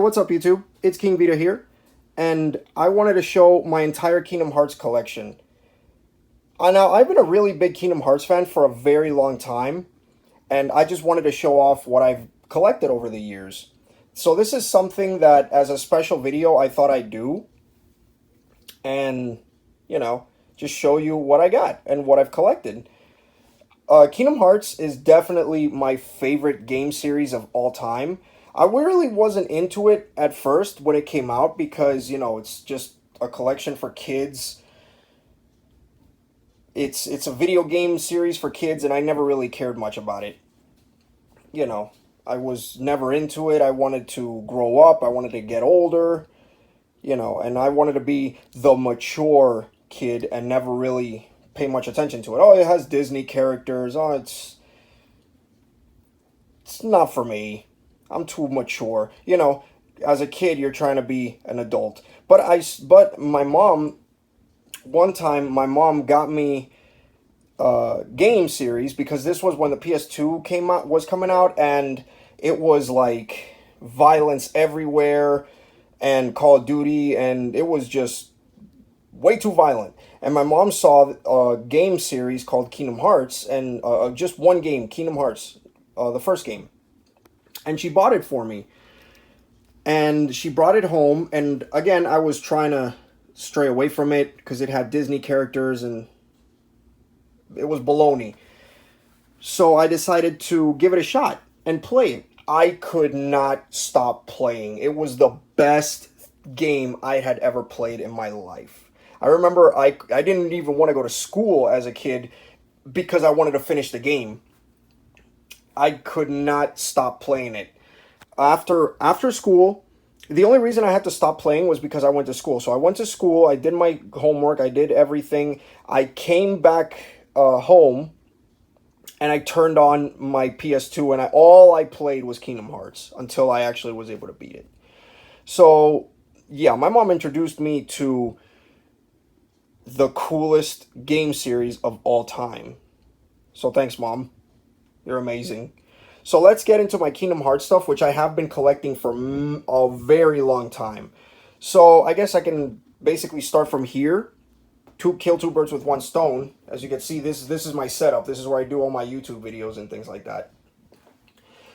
What's up, YouTube? It's King Vita here, and I wanted to show my entire Kingdom Hearts collection. Now, I've been a really big Kingdom Hearts fan for a very long time, and I just wanted to show off what I've collected over the years. So this is something that, as a special video, I thought I'd do, and, just show you what I got and what I've collected. Kingdom Hearts is definitely my favorite game series of all time. I really wasn't into it at first when it came out because, it's just a collection for kids. It's a video game series for kids, and I never really cared much about it. I was never into it. I wanted to grow up. I wanted to get older, and I wanted to be the mature kid and never really pay much attention to it. Oh, it has Disney characters. Oh, it's not for me. I'm too mature. As a kid, you're trying to be an adult. But my mom, one time, my mom got me a game series because this was when the PS2 was coming out, and it was like violence everywhere and Call of Duty, and it was just way too violent. And my mom saw a game series called Kingdom Hearts, and just one game, Kingdom Hearts, the first game. And she bought it for me. And she brought it home. And again, I was trying to stray away from it because it had Disney characters and it was baloney. So I decided to give it a shot and play it. I could not stop playing. It was the best game I had ever played in my life. I remember I didn't even want to go to school as a kid because I wanted to finish the game. I could not stop playing it. After school, the only reason I had to stop playing was because I went to school. So I went to school, I did my homework, I did everything. I came back home, and I turned on my PS2, and all I played was Kingdom Hearts until I actually was able to beat it. So, yeah, my mom introduced me to the coolest game series of all time. So thanks, Mom. You're amazing. So let's get into my Kingdom Hearts stuff, which I have been collecting for a very long time. So I guess I can basically start from here. Kill two birds with one stone. As you can see, this is my setup. This is where I do all my YouTube videos and things like that.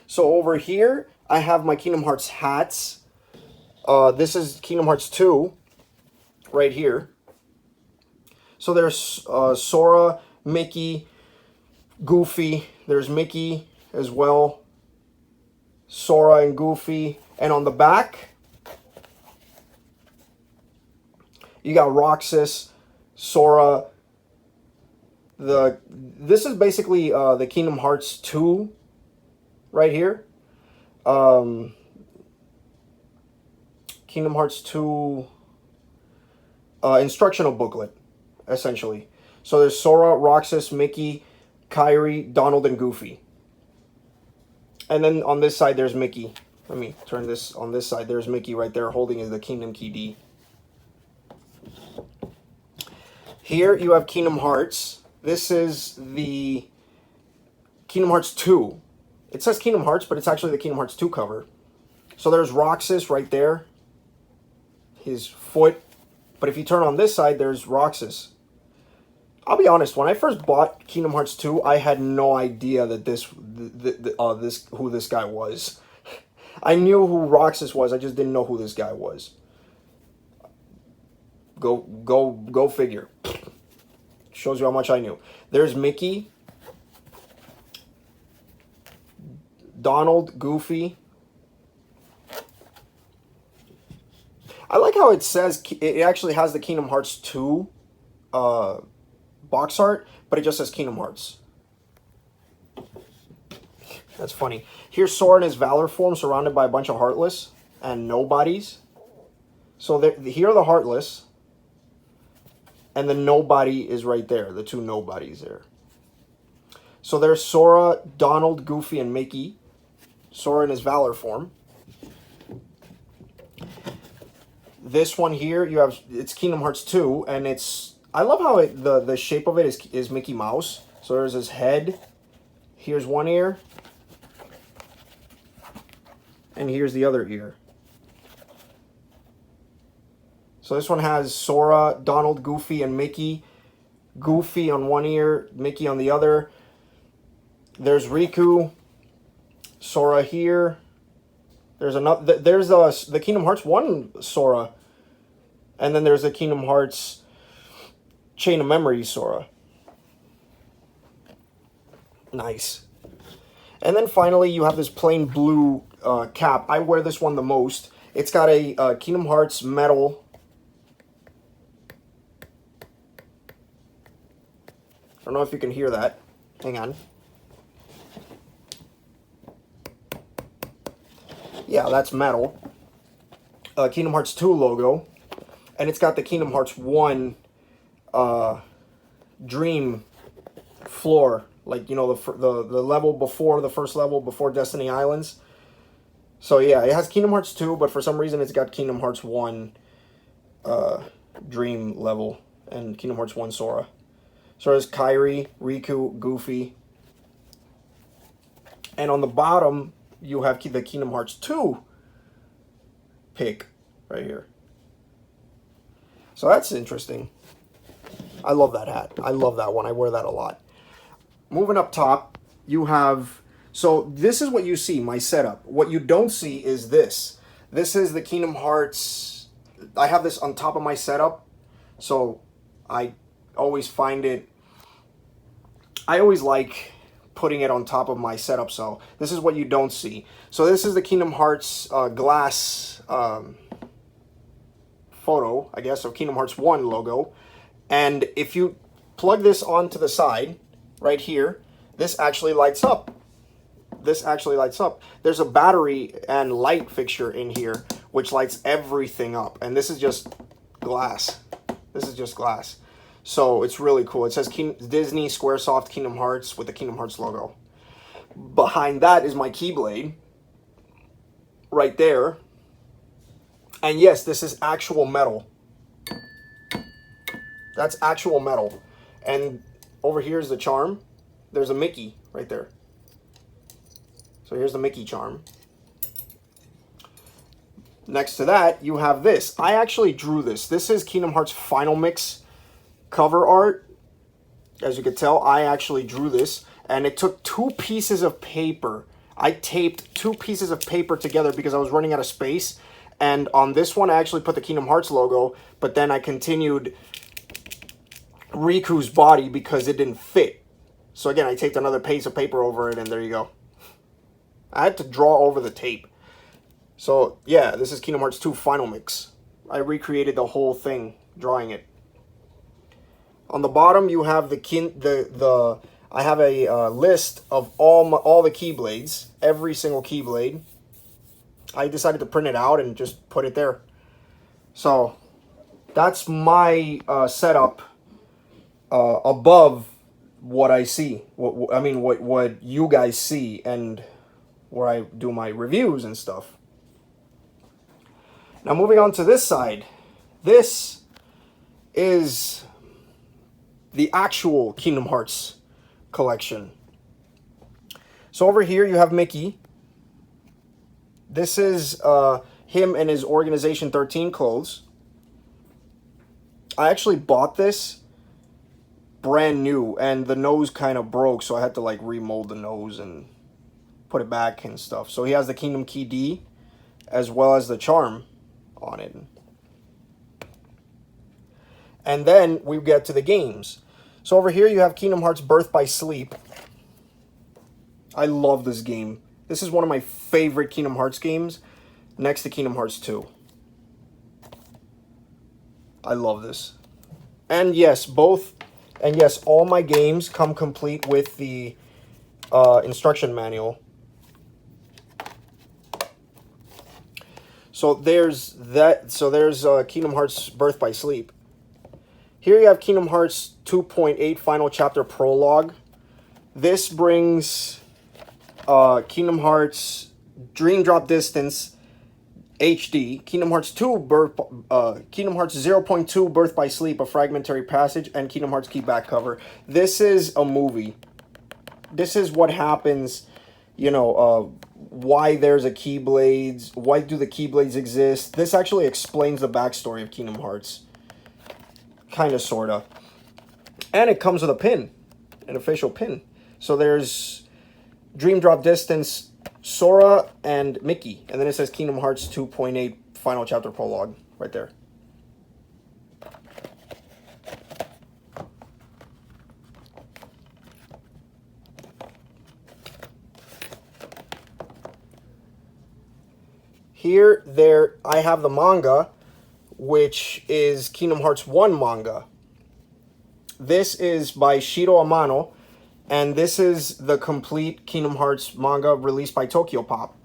So over here, I have my Kingdom Hearts hats. This is Kingdom Hearts 2, right here. So there's Sora, Mickey, Goofy. There's Mickey as well. Sora and Goofy. And on the back, you got Roxas, Sora. This is basically the Kingdom Hearts 2 right here. Kingdom Hearts 2 instructional booklet, essentially. So there's Sora, Roxas, Mickey, Kairi, Donald, and Goofy. And then on this side, there's Mickey. Let me turn this on this side. There's Mickey right there holding the Kingdom Key D. Here you have Kingdom Hearts. This is the Kingdom Hearts 2. It says Kingdom Hearts, but it's actually the Kingdom Hearts 2 cover. So there's Roxas right there. His foot. But if you turn on this side, there's Roxas. I'll be honest, when I first bought Kingdom Hearts 2, I had no idea that who this guy was. I knew who Roxas was, I just didn't know who this guy was. Go figure. Shows you how much I knew. There's Mickey, Donald, Goofy. I like how it says, it actually has the Kingdom Hearts 2 box art, but it just says Kingdom Hearts. That's funny. Here's Sora in his Valor form, surrounded by a bunch of Heartless and Nobodies. So here are the Heartless, and the Nobody is right there, the two Nobodies there. So there's Sora, Donald, Goofy, and Mickey. Sora in his Valor form. This one here, it's Kingdom Hearts 2, and I love how the shape of it is Mickey Mouse. So there's his head. Here's one ear. And here's the other ear. So this one has Sora, Donald, Goofy, and Mickey. Goofy on one ear, Mickey on the other. There's Riku, Sora here. There's another. There's the Kingdom Hearts 1 Sora, and then there's the Kingdom Hearts Chain of Memories Sora. Nice. And then finally, you have this plain blue cap. I wear this one the most. It's got a Kingdom Hearts metal. I don't know if you can hear that. Hang on. Yeah, that's metal. Kingdom Hearts 2 logo. And it's got the Kingdom Hearts 1 dream floor. Like, you know, the level before, the first level before Destiny Islands. So yeah, it has Kingdom Hearts 2, but for some reason it's got Kingdom Hearts 1 dream level and Kingdom Hearts 1 Sora. So there's Kairi, Riku, Goofy. And on the bottom, you have the Kingdom Hearts 2 pick right here. So that's interesting. I love that hat. I love that one. I wear that a lot. Moving up top, you have... So this is what you see, my setup. What you don't see is this. This is the Kingdom Hearts... I have this on top of my setup. So I always find it... I always like putting it on top of my setup. So this is what you don't see. So this is the Kingdom Hearts glass photo, I guess, of Kingdom Hearts 1 logo. And if you plug this onto the side, right here, this actually lights up. This actually lights up. There's a battery and light fixture in here, which lights everything up. And this is just glass. This is just glass. So it's really cool. It says Disney Squaresoft Kingdom Hearts with the Kingdom Hearts logo. Behind that is my Keyblade. Right there. And yes, this is actual metal. That's actual metal. And over here is the charm. There's a Mickey right there. So here's the Mickey charm. Next to that, you have this. I actually drew this. This is Kingdom Hearts Final Mix cover art. As you can tell, I actually drew this. And it took 2 pieces of paper. I taped 2 pieces of paper together because I was running out of space. And on this one, I actually put the Kingdom Hearts logo. But then I continued Riku's body because it didn't fit. So again, I taped another piece of paper over it, and there you go. I had to draw over the tape. So yeah, this is Kingdom Hearts 2 Final Mix. I recreated the whole thing, drawing it. On the bottom, you have I have a list of all the Keyblades, every single Keyblade. I decided to print it out and just put it there. So that's my setup above what I see. What you guys see and where I do my reviews and stuff. Now moving on to this side. This is the actual Kingdom Hearts collection. So over here you have Mickey. This is him and his Organization 13 clothes. I actually bought this brand new, and the nose kind of broke, so I had to like remold the nose and put it back and stuff. So he has the Kingdom Key D as well as the charm on it. And then we get to the games. So over here you have Kingdom Hearts Birth by Sleep. I love this game. This is one of my favorite Kingdom Hearts games, next to Kingdom Hearts 2. I love this. And yes, all my games come complete with the instruction manual. So there's that. So there's Kingdom Hearts Birth by Sleep. Here you have Kingdom Hearts 2.8 Final Chapter Prologue. This brings Kingdom Hearts Dream Drop Distance HD, Kingdom Hearts 2 Kingdom Hearts 0.2 Birth by Sleep, A Fragmentary Passage, and Kingdom Hearts Key back cover. This is a movie. This is what happens, you know, why there's a Keyblades, why do the Keyblades exist. This actually explains the backstory of Kingdom Hearts. Kind of, sort of. And it comes with a pin, an official pin. So there's Dream Drop Distance, Sora, and Mickey. And then it says Kingdom Hearts 2.8 Final Chapter Prologue right there. Here, there, I have the manga, which is Kingdom Hearts 1 manga. This is by Shiro Amano, and this is the complete Kingdom Hearts manga released by Tokyo Pop.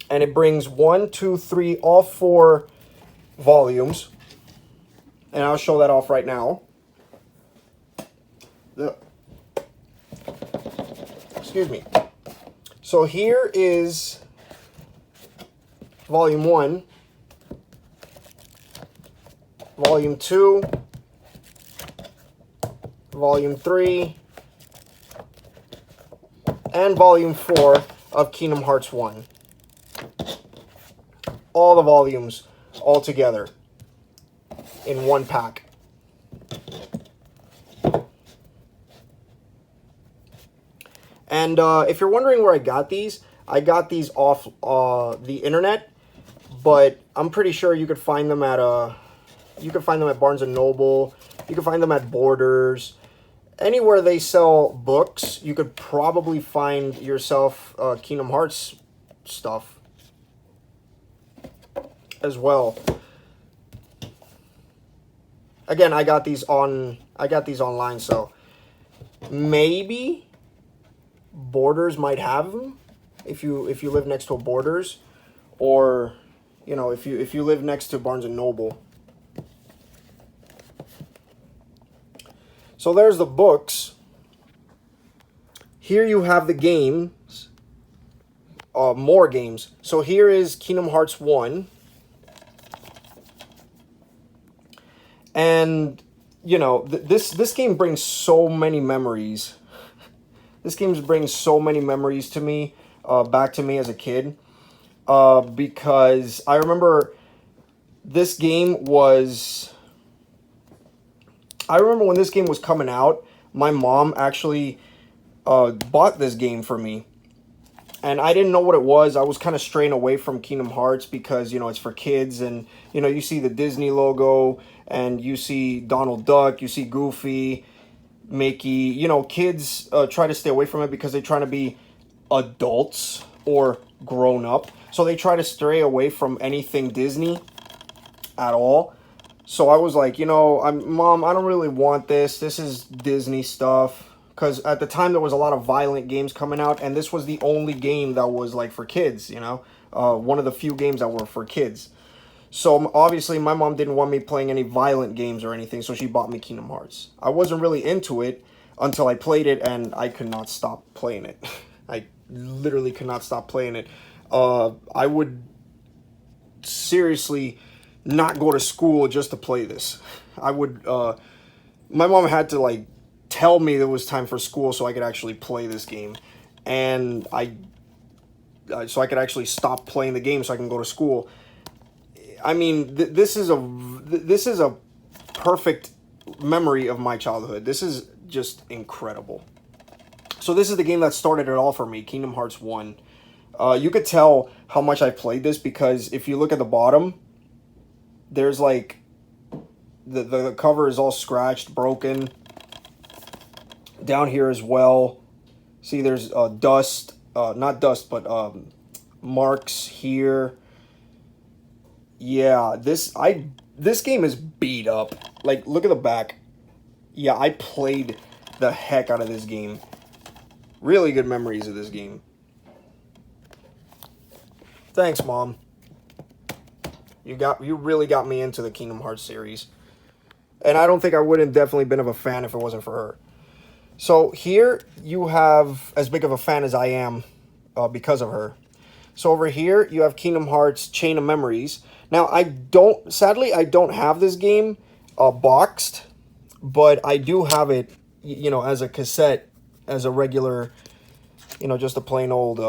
And it brings 1, 2, 3, all 4 volumes. And I'll show that off right now. Excuse me. So here is Volume 1, Volume 2, Volume 3, and Volume 4 of Kingdom Hearts 1. All the volumes all together in one pack. And if you're wondering where I got these off the internet. But I'm pretty sure you could find them at Barnes and Noble. You can find them at Borders. Anywhere they sell books, you could probably find yourself Kingdom Hearts stuff as well. Again, I got these online, so maybe Borders might have them if you live next to a Borders, or you know, if you live next to Barnes and Noble. So there's the books. Here you have the games. More games. So here is Kingdom Hearts 1. And, you know, this game brings so many memories. This game brings so many memories to me, back to me as a kid. Because I remember this game was... I remember when this game was coming out, my mom actually bought this game for me. And I didn't know what it was. I was kind of straying away from Kingdom Hearts because, you know, it's for kids. And, you know, you see the Disney logo and you see Donald Duck, you see Goofy, Mickey. You know, kids try to stay away from it because they're trying to be adults or grown up. So they try to stray away from anything Disney at all. So I was like, you know, Mom, I don't really want this. This is Disney stuff. Because at the time, there was a lot of violent games coming out. And this was the only game that was, like, for kids, you know. One of the few games that were for kids. So, obviously, my mom didn't want me playing any violent games or anything. So, she bought me Kingdom Hearts. I wasn't really into it until I played it. And I could not stop playing it. I literally could not stop playing it. I would seriously not go to school just to play this. I would, my mom had to, like, tell me it was time for school so I could actually play this game. And so I could actually stop playing the game so I can go to school. I mean, this is a perfect memory of my childhood. This is just incredible. So this is the game that started it all for me, Kingdom Hearts 1. You could tell how much I played this because if you look at the bottom, there's like, the cover is all scratched, broken. Down here as well. See, there's dust, not dust, but marks here. Yeah, this game is beat up. Like, look at the back. Yeah, I played the heck out of this game. Really good memories of this game. Thanks, Mom. You really got me into the Kingdom Hearts series. And I don't think I would have definitely been of a fan if it wasn't for her. So here you have as big of a fan as I am because of her. So over here you have Kingdom Hearts Chain of Memories. Now sadly I don't have this game boxed, but I do have it, you know, as a cassette, as a regular You know, just a plain old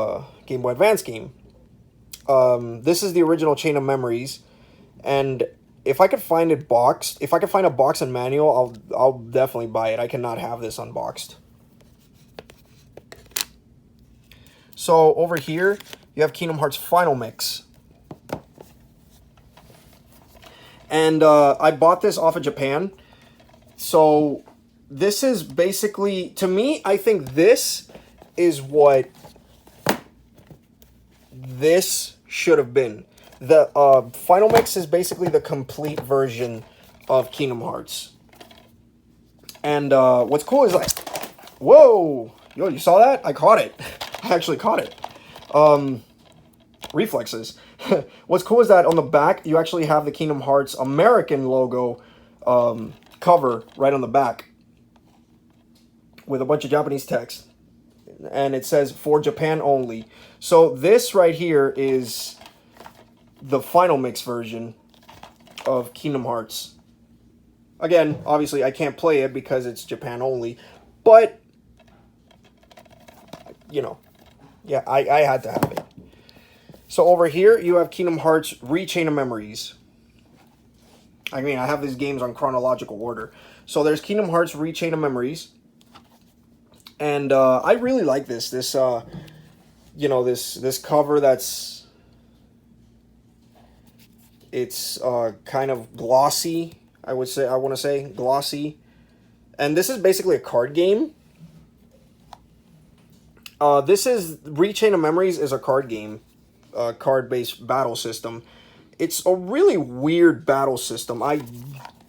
Game Boy Advance game. This is the original Chain of Memories, and if I could find it boxed, if I could find a box and manual, I'll definitely buy it. I cannot have this unboxed. So over here, you have Kingdom Hearts Final Mix. And I bought this off of Japan. So this is basically, to me, I think this is what this should have been. The Final Mix is basically the complete version of Kingdom Hearts. And what's cool is like, whoa, yo, you saw that? I caught it. I actually caught it. Reflexes. What's cool is that on the back, you actually have the Kingdom Hearts American logo cover right on the back with a bunch of Japanese text. And it says, for Japan only. So this right here is the Final Mix version of Kingdom Hearts. Again, obviously I can't play it because it's Japan only. But, you know, yeah, I had to have it. So over here, you have Kingdom Hearts Re-Chain of Memories. I mean, I have these games on chronological order. So there's Kingdom Hearts Re-Chain of Memories. And I really like this. This, you know, this cover that's... It's kind of glossy, I want to say, glossy. And this is basically a card game. This is... Re-Chain of Memories is a card game. Card-based battle system. It's a really weird battle system. I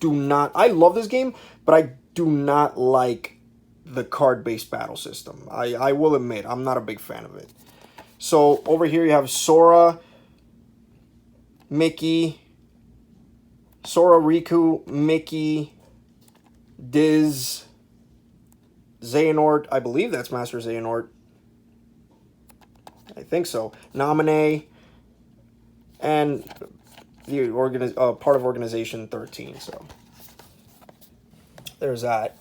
love this game, but I do not like the card-based battle system. I will admit, I'm not a big fan of it. So over here you have Sora, Riku, Mickey, Diz, Xehanort. I believe that's Master Xehanort. I think so. Naminé, and the part of Organization 13. So there's that.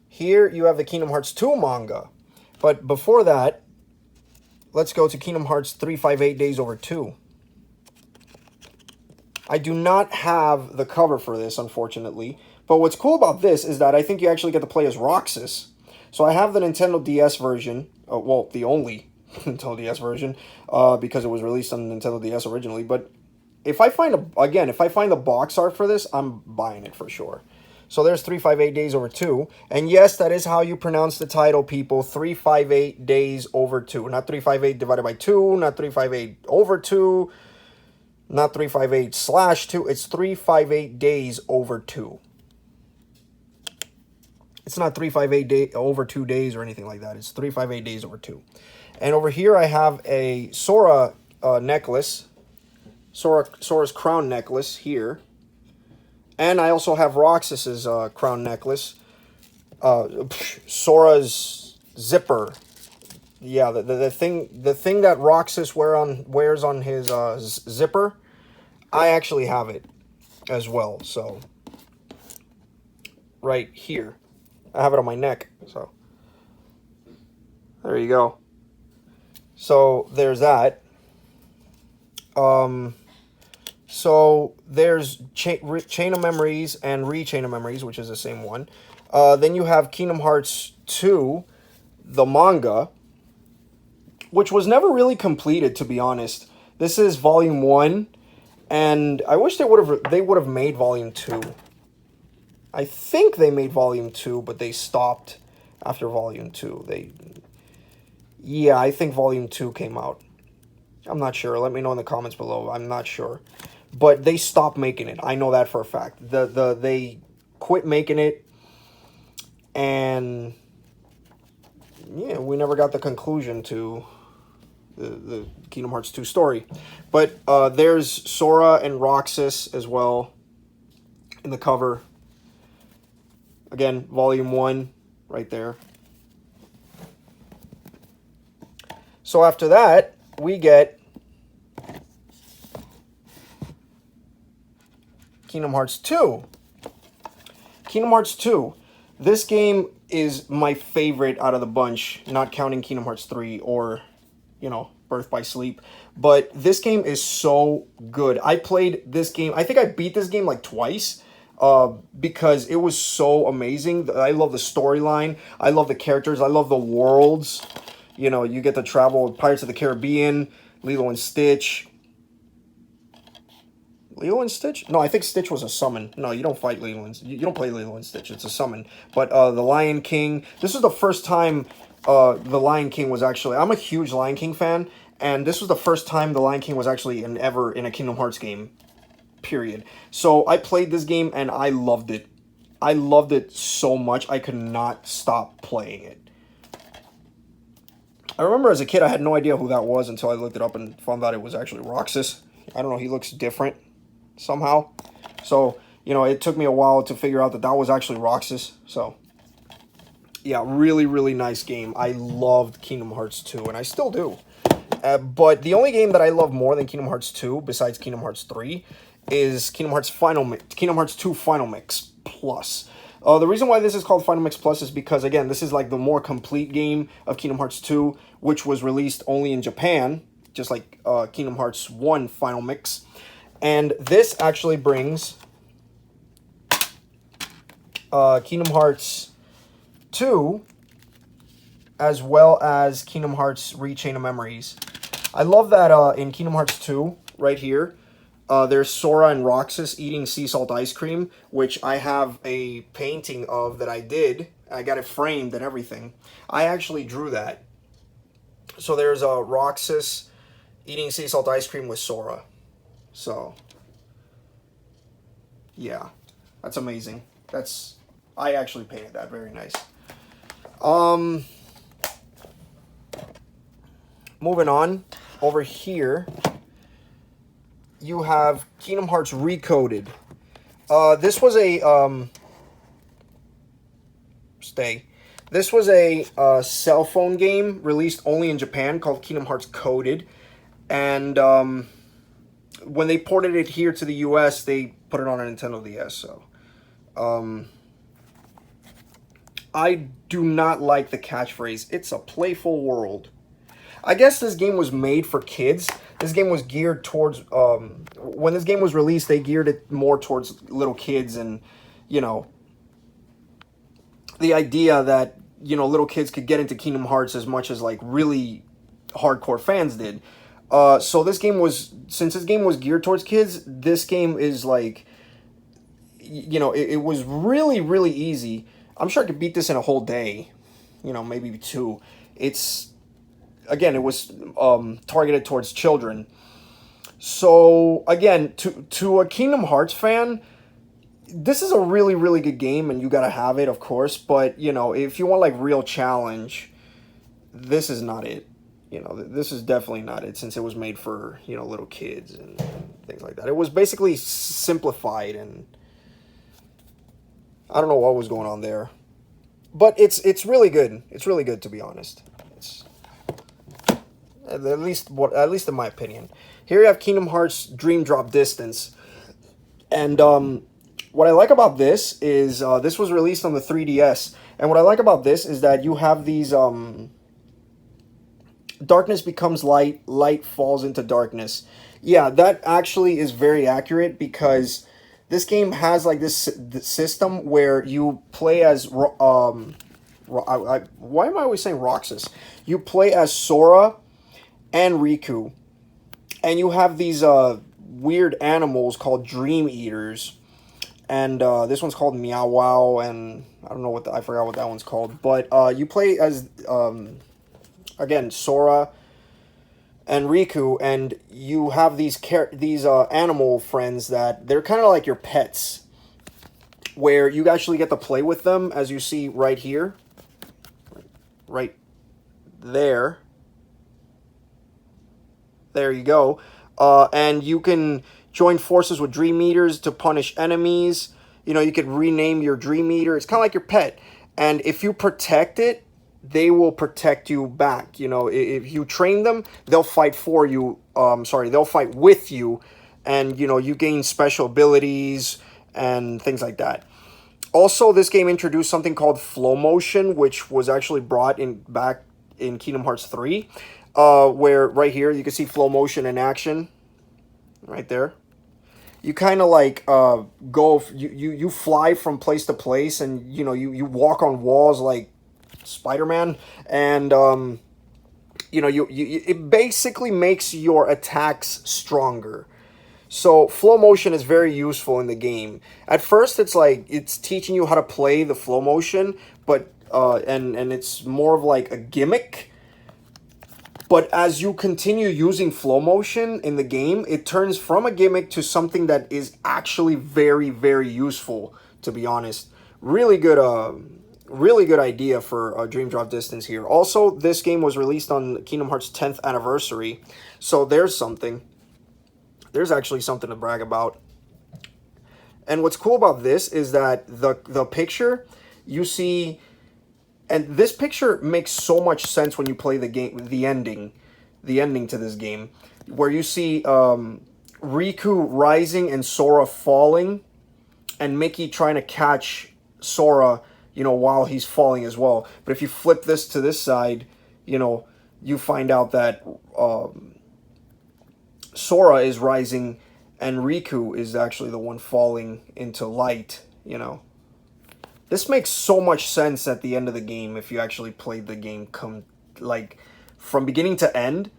Here you have the Kingdom Hearts 2 manga. But before that, let's go to Kingdom Hearts 358 Days Over 2. I do not have the cover for this, unfortunately. But what's cool about this is that I think you actually get to play as Roxas. So I have the Nintendo DS version. Well, the only Nintendo DS version. Because it was released on Nintendo DS originally. But if I find the box art for this, I'm buying it for sure. So there's 358 Days Over 2. And yes, that is how you pronounce the title, people. 358 Days Over 2. Not 358 divided by 2. Not 358 over 2. Not 358/2. It's 358 Days Over 2. It's not 358 over 2 days or anything like that. It's 358 Days Over 2. And over here I have a Sora necklace. Sora's crown necklace here. And I also have Roxas's crown necklace. Sora's zipper. Yeah, the thing that Roxas wears on his zipper, I actually have it as well. So right here, I have it on my neck. So there you go. So there's that. So there's Chain of Memories and Re-Chain of Memories, which is the same one. Then you have Kingdom Hearts 2, the manga, which was never really completed, to be honest. This is Volume 1, and I wish they would have made Volume 2. I think they made Volume 2, but they stopped after Volume 2. Yeah, I think Volume 2 came out. I'm not sure. Let me know in the comments below. I'm not sure. But they stopped making it. I know that for a fact. They quit making it. And yeah, we never got the conclusion to the Kingdom Hearts 2 story. But there's Sora and Roxas as well in the cover. Again, Volume 1 right there. So after that, we get Kingdom Hearts 2. Kingdom Hearts 2. This game is my favorite out of the bunch, not counting Kingdom Hearts 3 or, you know, Birth by Sleep. But this game is so good. I played this game, I think I beat this game like twice, because it was so amazing. I love the storyline. I love the characters. I love the worlds. You know, you get to travel with Pirates of the Caribbean, Lilo and Stitch. Lilo and Stitch? No, I think Stitch was a summon. No, you don't fight Lilo and you don't play Lilo and Stitch. It's a summon. But the Lion King. This was the first time the Lion King was actually. I'm a huge Lion King fan, and this was the first time the Lion King was actually ever in a Kingdom Hearts game. Period. So I played this game and I loved it. I loved it so much I could not stop playing it. I remember as a kid I had no idea who that was until I looked it up and found out it was actually Roxas. I don't know, he looks different somehow. So, you know, it took me a while to figure out that that was actually Roxas. So, yeah, really, really nice game. I loved Kingdom Hearts 2, and I still do. But the only game that I love more than Kingdom Hearts 2, besides Kingdom Hearts 3, is Kingdom Hearts 2 Final Mix Plus. The reason why this is called Final Mix Plus is because, again, this is like the more complete game of Kingdom Hearts 2, which was released only in Japan, just like Kingdom Hearts 1 Final Mix. And this actually brings Kingdom Hearts 2 as well as Kingdom Hearts Rechain of Memories. I love that in Kingdom Hearts 2, right here, there's Sora and Roxas eating sea salt ice cream, which I have a painting of that I did. I got it framed and everything. I actually drew that. So there's Roxas eating sea salt ice cream with Sora. So, yeah, that's amazing. I actually painted that. Very nice. Moving on, over here, you have Kingdom Hearts Recoded. This was a, This was a cell phone game released only in Japan called Kingdom Hearts Coded. And when they ported it here to the US, they put it on a Nintendo DS. So, I do not like the catchphrase, "It's a playful world." I guess this game was made for kids. This game was geared towards, when this game was released, they geared it more towards little kids and, you know, the idea that, you know, little kids could get into Kingdom Hearts as much as, like, really hardcore fans did. So this game was, since this game was geared towards kids, this game is, like, you know, it was really, really easy. I'm sure I could beat this in a whole day, you know, maybe two. Again, it was targeted towards children. So, again, to a Kingdom Hearts fan, this is a really, really good game, and you gotta have it, of course. But, you know, if you want, like, real challenge, this is not it. You know, this is definitely not it, since it was made for, you know, little kids and things like that. It was basically simplified, and I don't know what was going on there. But it's really good. It's really good, to be honest. At least in my opinion. Here you have Kingdom Hearts Dream Drop Distance. And what I like about this is this was released on the 3DS. And what I like about this is that you have these darkness becomes light, light falls into darkness. Yeah, that actually is very accurate, because this game has like this system where you play as why am I always saying Roxas? You play as Sora and Riku, and you have these weird animals called Dream Eaters, and this one's called Meow Wow, and I don't know I forgot what that one's called, but you play as again Sora and Riku, and you have these animal friends that they're kind of like your pets, where you actually get to play with them, as you see right here, right there. There you go. And you can join forces with Dream Eaters to punish enemies. You know, you could rename your Dream Eater. It's kind of like your pet. And if you protect it, they will protect you back. You know, if you train them, they'll fight for you. They'll fight with you. And, you know, you gain special abilities and things like that. Also, this game introduced something called flow motion, which was actually brought in back in Kingdom Hearts 3, where right here you can see flow motion in action, right there. You kind of like you fly from place to place, and you walk on walls like Spider-Man, and it basically makes your attacks stronger. So flow motion is very useful in the game. At first, it's like it's teaching you how to play the flow motion, but and it's more of like a gimmick. But as you continue using flow motion in the game, it turns from a gimmick to something that is actually very, very useful, to be honest. Really good idea for Dream Drop Distance here. Also, this game was released on Kingdom Hearts 10th anniversary, so there's something. There's actually something to brag about. And what's cool about this is that the picture, you see... And this picture makes so much sense when you play the game, the ending to this game, where you see Riku rising and Sora falling, and Mickey trying to catch Sora, while he's falling as well. But if you flip this to this side, you find out that Sora is rising, and Riku is actually the one falling into light, This makes so much sense at the end of the game if you actually played the game from beginning to end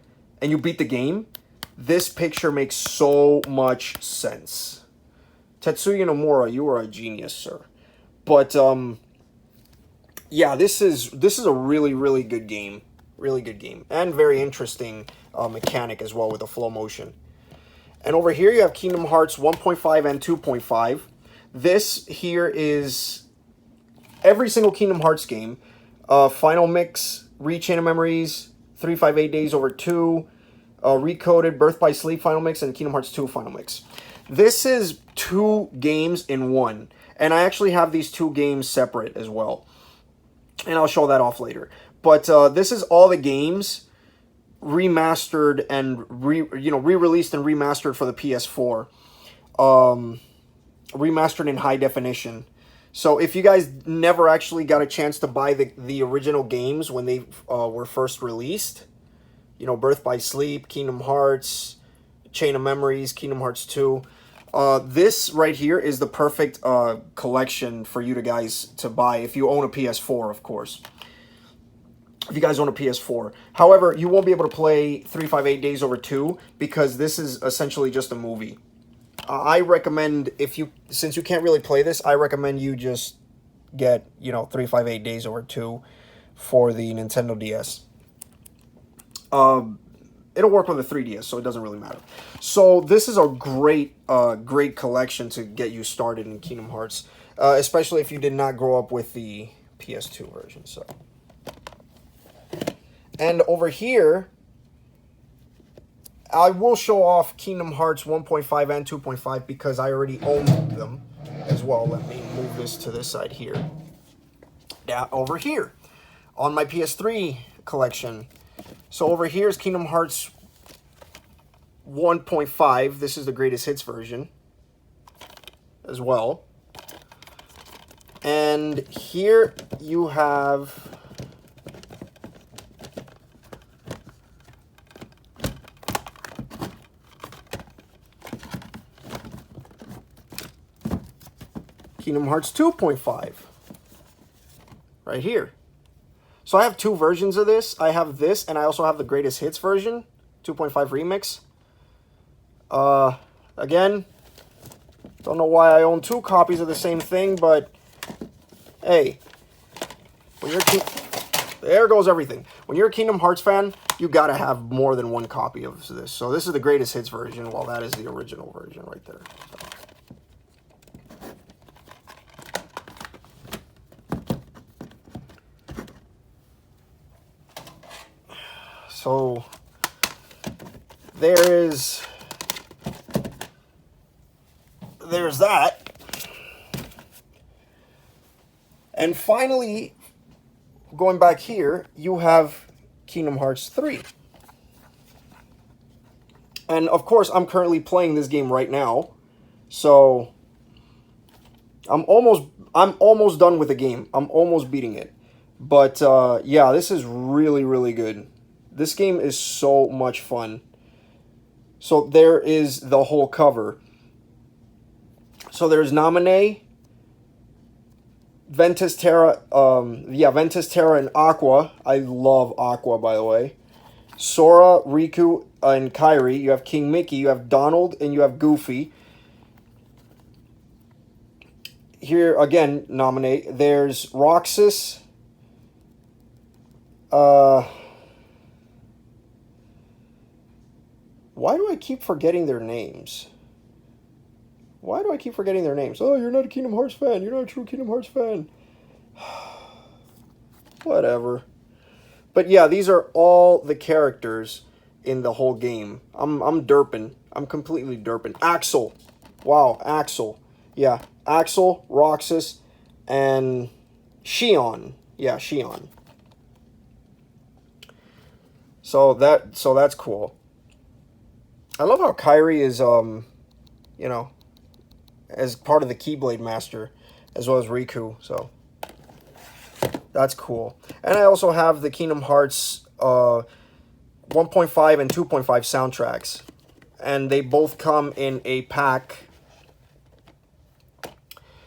and you beat the game. This picture makes so much sense. Tetsuya Nomura, you are a genius, sir. But yeah, this is a really, really good game. Really good game. And very interesting mechanic as well with the flow motion. And over here you have Kingdom Hearts 1.5 and 2.5. This here is every single Kingdom Hearts game. Final Mix, Rechain of Memories, 358 Days Over 2, Recoded, Birth by Sleep Final Mix, and Kingdom Hearts 2 Final Mix. This is 2 games in one. And I actually have these 2 games separate as well. And I'll show that off later. But this is all the games remastered and re-released and remastered for the PS4. Remastered in high definition. So if you guys never actually got a chance to buy the original games when they were first released, Birth by Sleep, Kingdom Hearts, Chain of Memories, Kingdom Hearts 2, this right here is the perfect collection for you guys to buy if you own a PS4, of course. If you guys own a PS4. However, you won't be able to play 358 Days Over 2 because this is essentially just a movie. I recommend, since you can't really play this, I recommend you just get, 358 Days Over 2 for the Nintendo DS. It'll work with the 3DS, so it doesn't really matter. So this is a great collection to get you started in Kingdom Hearts, especially if you did not grow up with the PS2 version. So, and over here, I will show off Kingdom Hearts 1.5 and 2.5 because I already own them as well. Let me move this to this side here. Yeah, over here on my PS3 collection. So over here is Kingdom Hearts 1.5. This is the greatest hits version as well. And here you have Kingdom Hearts 2.5 right here. So I have 2 versions of this. I have this, and I also have the greatest hits version, 2.5 remix. Again, don't know why I own 2 copies of the same thing, but hey, when you're there goes everything. When you're a Kingdom Hearts fan, you gotta have more than 1 copy of this. So this is the greatest hits version, while that is the original version right there. So there's that. And finally, going back here, you have Kingdom Hearts 3. And of course, I'm currently playing this game right now. So I'm almost done with the game. I'm almost beating it. But yeah, this is really, really good. This game is so much fun. So there is the whole cover. So there's Naminé, Ventus Terra, yeah, Ventus Terra and Aqua. I love Aqua, by the way. Sora, Riku, and Kairi. You have King Mickey, you have Donald, and you have Goofy. Here, again, Naminé. There's Roxas. Why do I keep forgetting their names? Why do I keep forgetting their names? Oh, you're not a Kingdom Hearts fan. You're not a true Kingdom Hearts fan. Whatever. But yeah, these are all the characters in the whole game. I'm derping. I'm completely derping. Axel. Wow, Axel. Yeah, Axel, Roxas, and Shion. Yeah, Shion. So that's cool. I love how Kairi is you know, as part of the Keyblade Master, as well as Riku. So that's cool. And I also have the Kingdom Hearts 1.5 and 2.5 soundtracks, and they both come in a pack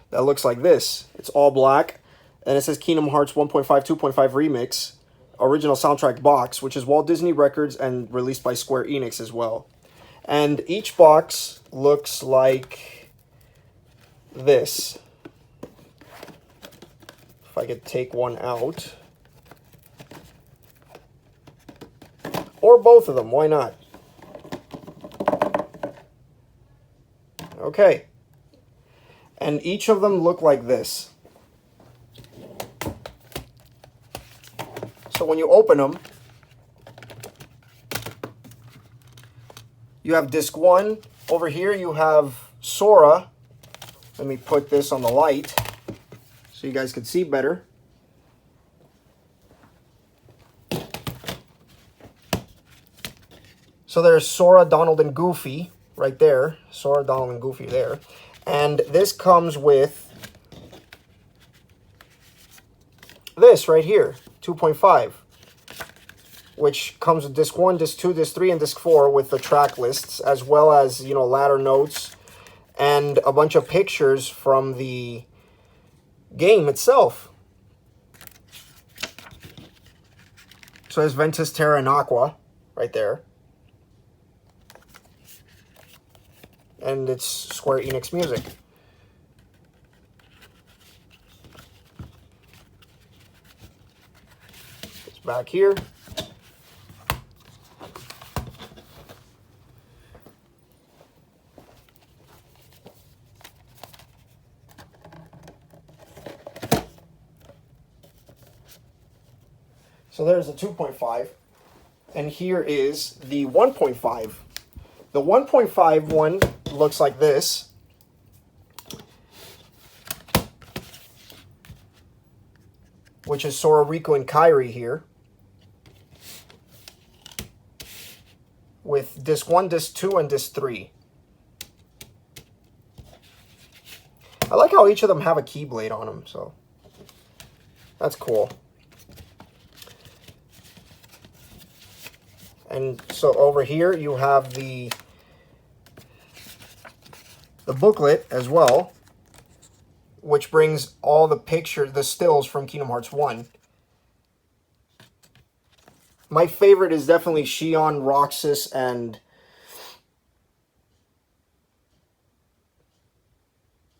that looks like this. It's all black, and it says Kingdom Hearts 1.5, 2.5 Remix, original soundtrack box, which is Walt Disney Records and released by Square Enix as well. And each box looks like this. If I could take one out. Or both of them, why not? Okay. And each of them look like this. So when you open them, you have disc 1. Over here you have Sora. Let me put this on the light so you guys can see better. So there's Sora, Donald, and Goofy right there. Sora, Donald, and Goofy there. And this comes with this right here, 2.5. Which comes with disc 1, disc 2, disc 3, and disc 4 with the track lists, as well as, you know, ladder notes and a bunch of pictures from the game itself. So there's Ventus, Terra, and Aqua right there. And it's Square Enix music. It's back here. So there's the 2.5, and here is the 1.5. The 1.5 one looks like this. Which is Sora, Riku, and Kairi here. With disc 1, disc 2, and disc 3. I like how each of them have a Keyblade on them, so that's cool. And so over here you have the booklet as well, which brings all the pictures, the stills from Kingdom Hearts 1. My favorite is definitely Shion, Roxas, and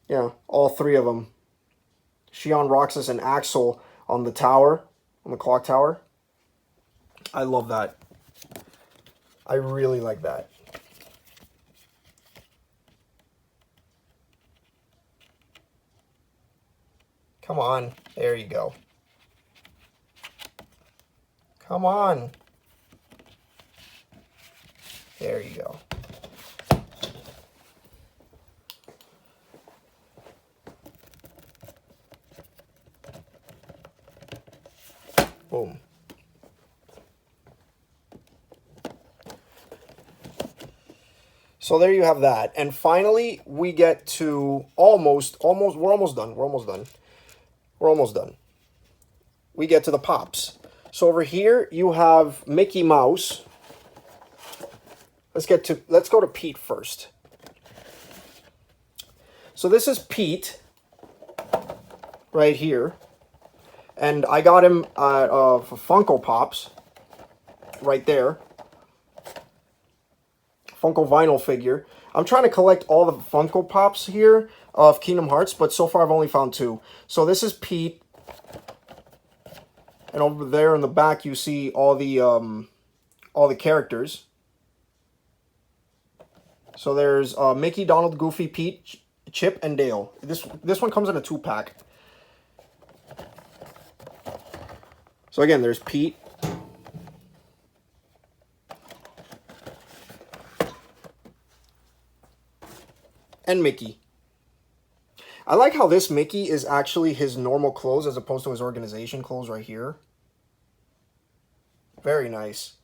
yeah, all three of them. Shion, Roxas, and Axel on the tower, on the clock tower. I love that. I really like that. Come on. There you go. Come on. There you go. Boom. So there you have that. And finally, we get to we're almost done. We're almost done. We're almost done. We get to the pops. So over here, you have Mickey Mouse. Let's go to Pete first. So this is Pete right here. And I got him at Funko Pops right there. Funko vinyl figure. I'm trying to collect all the Funko Pops here of Kingdom Hearts, but so far I've only found 2. So this is Pete. And over there in the back you see all the characters. So there's Mickey, Donald, Goofy, Pete, Chip, and Dale. This one comes in a 2-pack. So again, there's Pete. And Mickey. I like how this Mickey is actually his normal clothes as opposed to his organization clothes right here. Very nice.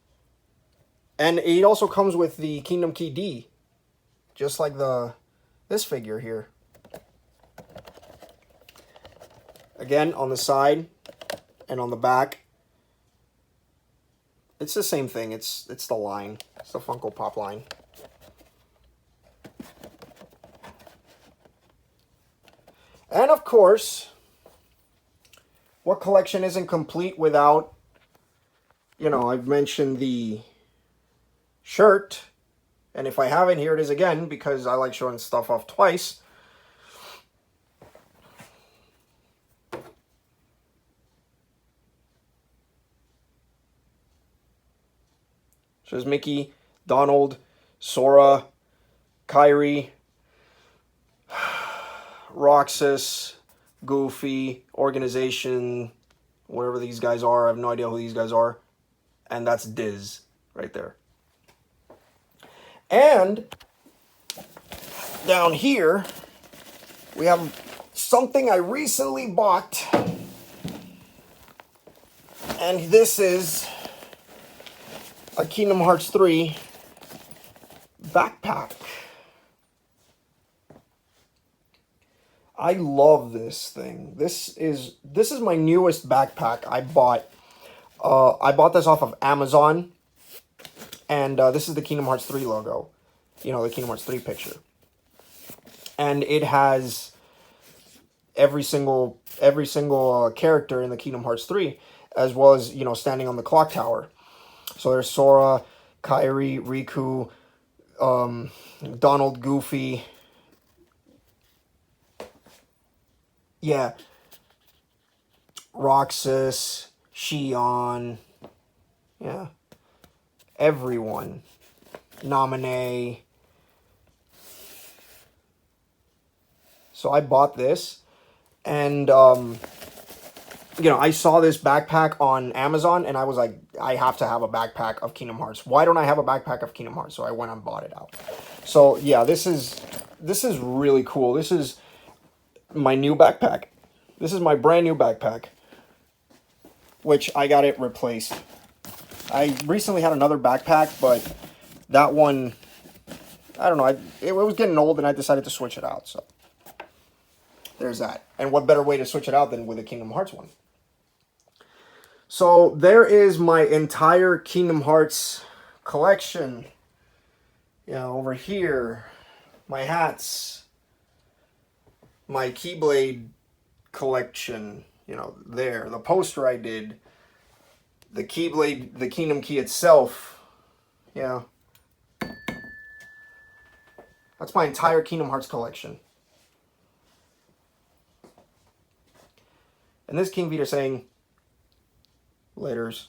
And it also comes with the Kingdom Key D. Just like this figure here. Again, on the side and on the back. It's the same thing. It's the line. It's the Funko Pop line. And of course, what collection isn't complete without, I've mentioned the shirt. And if I haven't, here it is again, because I like showing stuff off twice. So there's Mickey, Donald, Sora, Kairi, Roxas, Goofy, Organization, whatever these guys are. I have no idea who these guys are. And that's Diz right there. And down here, we have something I recently bought. And this is a Kingdom Hearts 3 backpack. I love this thing. This is my newest backpack I bought. I bought this off of Amazon. And this is the Kingdom Hearts 3 logo. The Kingdom Hearts 3 picture. And it has every single character in the Kingdom Hearts 3, as well as, standing on the clock tower. So there's Sora, Kairi, Riku, Donald, Goofy. Yeah. Roxas, Xion. Yeah. Everyone. Naminé. So I bought this. And, I saw this backpack on Amazon, and I was like, I have to have a backpack of Kingdom Hearts. Why don't I have a backpack of Kingdom Hearts? So I went and bought it out. So, yeah, this is really cool. This is my new backpack. This is my brand new backpack, which I got it replaced. I recently had another backpack, but that one, I don't know, it was getting old, and I decided to switch it out, so there's that. And what better way to switch it out than with a Kingdom Hearts one? So there is my entire Kingdom Hearts collection. Over here, my hats, my Keyblade collection, there, the poster I did, the Keyblade, the Kingdom Key itself, that's my entire Kingdom Hearts collection. And this King Vita saying, laters.